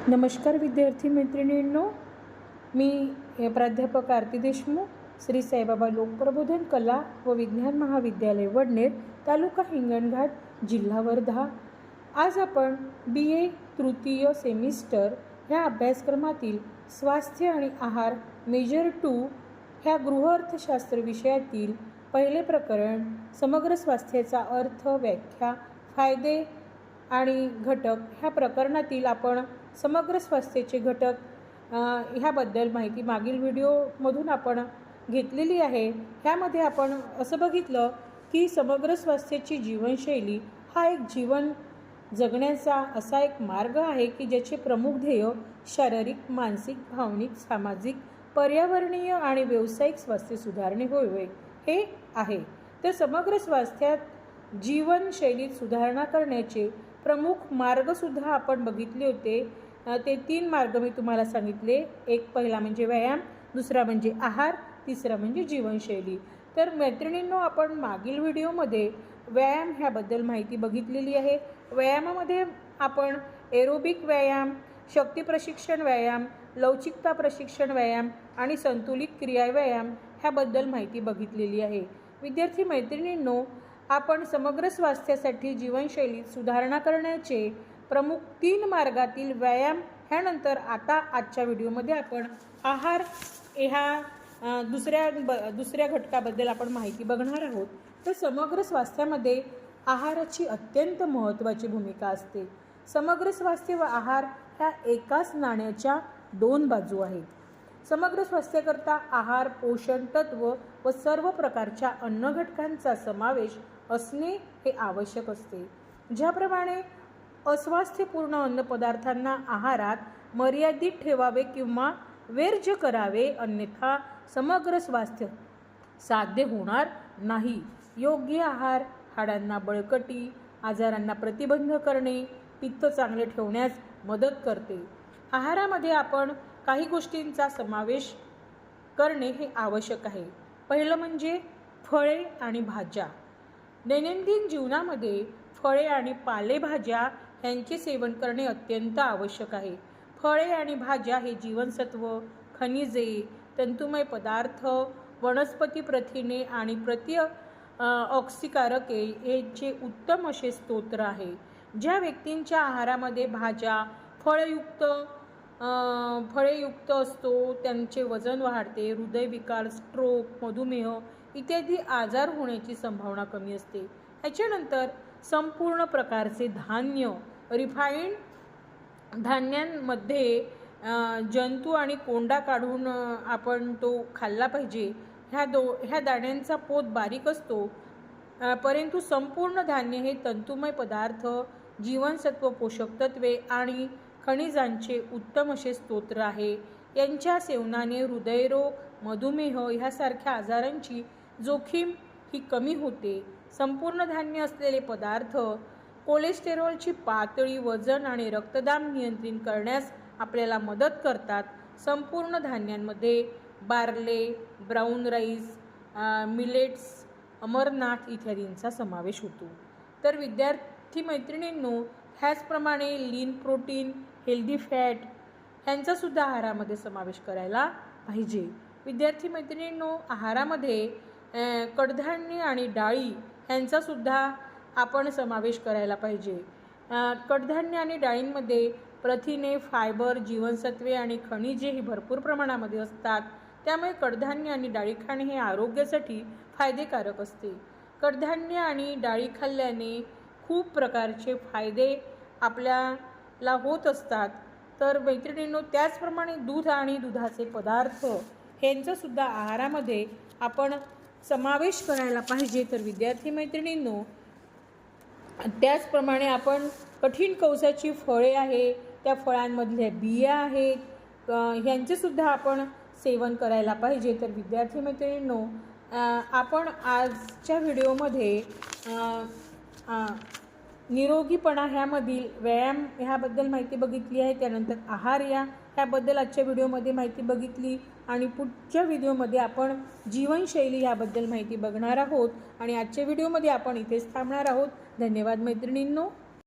नमस्कार विद्यार्थी मैत्रिणींनो, मी प्राध्यापक आरती देशमुख, श्री साईबाबा लोकप्रबोधन कला व विज्ञान महाविद्यालय वडनेर, तालुका हिंगणघाट, जिल्हा वर्धा। आज आपण BA तृतीय सेमिस्टर ह्या अभ्यासक्रमातील स्वास्थ्य आणि आहार मेजर 2 ह्या गृहअर्थशास्त्र विषयातील पहिले प्रकरण समग्र स्वास्थ्याचा अर्थ, व्याख्या, फायदे आणि घटक ह्या प्रकरणातील आपण समग्र स्वास्थ्याचे घटक ह्याबद्दल माहिती मागील व्हिडिओमधून आपण घेतलेली आहे। ह्यामध्ये आपण असं बघितलं की समग्र स्वास्थ्याची जीवनशैली हा एक जीवन जगण्याचा असा एक मार्ग आहे की ज्याचे प्रमुख ध्येय शारीरिक, मानसिक, भावनिक, सामाजिक, पर्यावरणीय आणि व्यावसायिक स्वास्थ्य सुधारणे होय हे आहे। तर समग्र स्वास्थ्यात जीवनशैलीत सुधारणा करण्याचे प्रमुख मार्गसुद्धा आपण बघितले होते। ते 3 मार्ग मी तुम्हाला सांगितले। एक पहिला म्हणजे व्यायाम, दुसरा म्हणजे आहार, तिसरा म्हणजे जीवनशैली। तर मैत्रिणींनो, आपण मागील व्हिडिओमध्ये व्यायाम ह्याबद्दल माहिती बघितलेली आहे। व्यायामामध्ये आपण एरोबिक व्यायाम, शक्ती प्रशिक्षण व्यायाम, लवचिकता प्रशिक्षण व्यायाम आणि संतुलित क्रिया व्यायाम ह्याबद्दल माहिती बघितलेली आहे। विद्यार्थी मैत्रिणींनो, आपण समग्र स्वास्थ्यासाठी जीवनशैलीत सुधारणा करण्याचे प्रमुख 3 मार्गातील व्यायाम ह्यानंतर आता आजच्या व्हिडिओमध्ये आपण आहार ह्या दुसऱ्या घटकाबद्दल आपण माहिती बघणार आहोत। तर समग्र स्वास्थ्यामध्ये आहाराची अत्यंत महत्त्वाची भूमिका असते। समग्र स्वास्थ्य व आहार ह्या एकाच नाण्याच्या 2 बाजू आहेत। समग्र स्वास्थ्याकरता आहार, पोषण तत्व व सर्व प्रकारच्या अन्न घटकांचा समावेश असणे हे आवश्यक असते। ज्याप्रमाणे अस्वास्थ्यपूर्ण अन्नपदार्थांना आहारात मर्यादित ठेवावे किंवा वर्ज्य करावे, अन्यथा समग्र स्वास्थ्य साध्य होणार नाही। योग्य आहार हाडांना बळकटी, आजारांना प्रतिबंध करणे, पित्त चांगले ठेवण्यास मदत करते। आहारामध्ये आपण काही गोष्टींचा समावेश करणे हे आवश्यक आहे। पहिलं म्हणजे फळे आणि भाज्या। दैनंदिन जीवनामध्ये फळे आणि पालेभाज्या यांचे सेवन करणे अत्यंत आवश्यक आहे। फळे आणि भाज्या हे जीवनसत्व, खनिजे, तंतुमय पदार्थ, वनस्पती प्रथिने आणि ऑक्सिकारके यांचे उत्तम असे स्तोत्र आहे। ज्या व्यक्तींच्या आहारामध्ये भाज्या, फळेयुक्त असतो त्यांचे वजन वाढते, हृदयविकार, स्ट्रोक, मधुमेह इत्यादी आजार होण्याची संभावना कमी असते। ह्याच्यानंतर संपूर्ण प्रकारचे धान्य, रिफाईंड धान्यांमध्ये जंतू आणि कोंडा काढून आपण तो खाल्ला पाहिजे। ह्या दाण्यांचा पोत बारीक असतो, परंतु संपूर्ण धान्य हे तंतुमय पदार्थ, जीवनसत्व, पोषक तत्वे आणि खनिजांचे उत्तम असे स्तोत्र आहे। यांच्या सेवनाने हृदयरोग, मधुमेह ह्यासारख्या आजारांची जोखीम ही कमी होते। संपूर्ण धान्य असलेले पदार्थ कोलेस्टेरॉलची पातळी, वजन आणि रक्तदाब नियंत्रित करण्यास आपल्याला मदत करतात। संपूर्ण धान्यांमध्ये barley, brown rice, millets, amaranth इत्यादींचा समावेश होतो। तर विद्यार्थी मैत्रिणींनो, ह्याचप्रमाणे लीन प्रोटीन, हेल्दी फॅट ह्यांचा सुद्धा आहारामध्ये समावेश करायला पाहिजे। विद्यार्थी मैत्रिणींनो, आहारामध्ये कडधान्य आणि डाळी ह्यांचा सुद्धा आपण समावेश करायला पाहिजे। कडधान्य आणि डाळींमध्ये प्रथिने, फायबर, जीवनसत्वे आणि खनिजे ही भरपूर प्रमाणामध्ये असतात। त्यामुळे कडधान्य आणि डाळी खाणे हे आरोग्यासाठी फायदेकारक असते। कडधान्य आणि डाळी खाल्ल्याने खूप प्रकारचे फायदे आपल्याला होत असतात। तर मैत्रिणींनो, त्याचप्रमाणे दूध आणि दुधाचे पदार्थ ह्यांचासुद्धा आहारामध्ये आपण समावेश करायला पाहिजे। तर विद्यार्थी मैत्रिणींनो, त्याचप्रमाणे आपण कठीण कवचाची फळे आहे, त्या फळांमधल्या बिया आहेत, ह्यांचेसुद्धा आपण सेवन करायला पाहिजे। तर विद्यार्थी मैत्रिणींनो, आपण आजच्या व्हिडिओमध्ये निरोगीपणा ह्यामधील व्यायाम ह्याबद्दल माहिती बघितली आहे। त्यानंतर आहार ह्याबद्दल आजच्या व्हिडिओमध्ये माहिती बघितली आणि पुढच्या व्हिडिओमध्ये आपण जीवनशैली ह्याबद्दल माहिती बघणार आहोत आणि आजच्या व्हिडिओमध्ये आपण इथेच थांबणार आहोत। धन्यवाद मैत्रिणींनो।